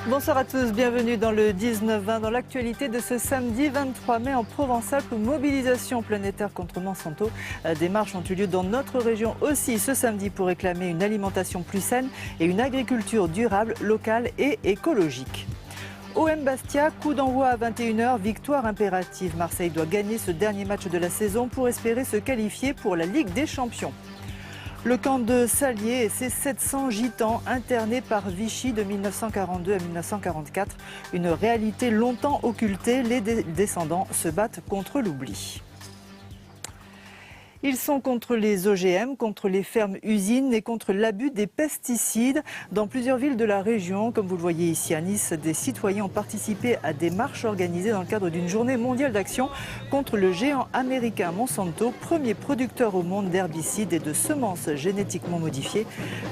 Bonsoir à tous, bienvenue dans le 19-20. Dans l'actualité de ce samedi 23 mai en Provence-Alpes, mobilisation planétaire contre Monsanto. Des marches ont eu lieu dans notre région aussi ce samedi pour réclamer une alimentation plus saine et une agriculture durable, locale et écologique. OM Bastia, coup d'envoi à 21h, victoire impérative. Marseille doit gagner ce dernier match de la saison pour espérer se qualifier pour la Ligue des Champions. Le camp de Salier et ses 700 gitans internés par Vichy de 1942 à 1944. Une réalité longtemps occultée, les descendants se battent contre l'oubli. Ils sont contre les OGM, contre les fermes-usines et contre l'abus des pesticides. Dans plusieurs villes de la région, comme vous le voyez ici à Nice, des citoyens ont participé à des marches organisées dans le cadre d'une journée mondiale d'action contre le géant américain Monsanto, premier producteur au monde d'herbicides et de semences génétiquement modifiées.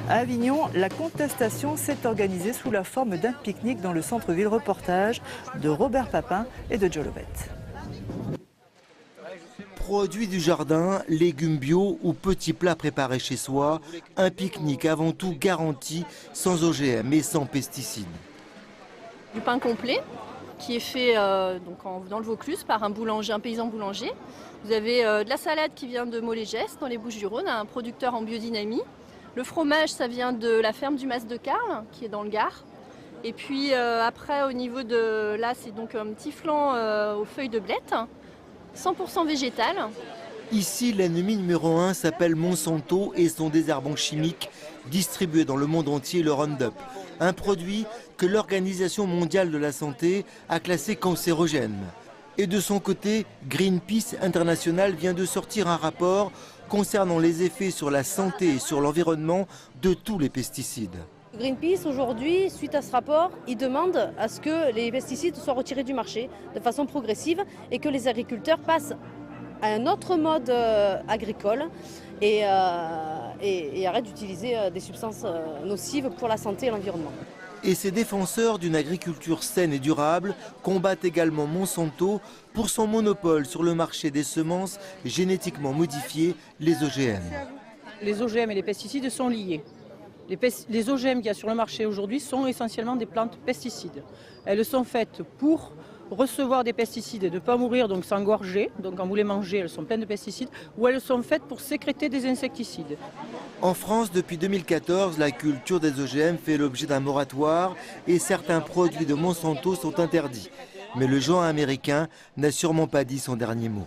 À Avignon, la contestation s'est organisée sous la forme d'un pique-nique dans le centre-ville. Reportage de Robert Papin et de Joe Lovette. Produits du jardin, légumes bio ou petits plats préparés chez soi, un pique-nique avant tout garanti, sans OGM et sans pesticides. Du pain complet qui est fait dans le Vaucluse par un paysan boulanger. Vous avez de la salade qui vient de Molégès dans les Bouches-du-Rhône, un producteur en biodynamie. Le fromage, ça vient de la ferme du Mas de Carles qui est dans le Gard. Et puis après au niveau de là, c'est donc un petit flan aux feuilles de blette. 100% végétal. Ici, l'ennemi numéro 1 s'appelle Monsanto et son désherbant chimique distribué dans le monde entier, le Roundup. Un produit que l'Organisation mondiale de la santé a classé cancérogène. Et de son côté, Greenpeace International vient de sortir un rapport concernant les effets sur la santé et sur l'environnement de tous les pesticides. Greenpeace, aujourd'hui, suite à ce rapport, il demande à ce que les pesticides soient retirés du marché de façon progressive et que les agriculteurs passent à un autre mode agricole et arrêtent d'utiliser des substances nocives pour la santé et l'environnement. Et ces défenseurs d'une agriculture saine et durable combattent également Monsanto pour son monopole sur le marché des semences génétiquement modifiées, les OGM. Les OGM et les pesticides sont liés. Les OGM qu'il y a sur le marché aujourd'hui sont essentiellement des plantes pesticides. Elles sont faites pour recevoir des pesticides et de ne pas mourir, donc s'engorger. Donc quand vous les mangez, elles sont pleines de pesticides. Ou elles sont faites pour sécréter des insecticides. En France, depuis 2014, la culture des OGM fait l'objet d'un moratoire et certains produits de Monsanto sont interdits. Mais le géant américain n'a sûrement pas dit son dernier mot.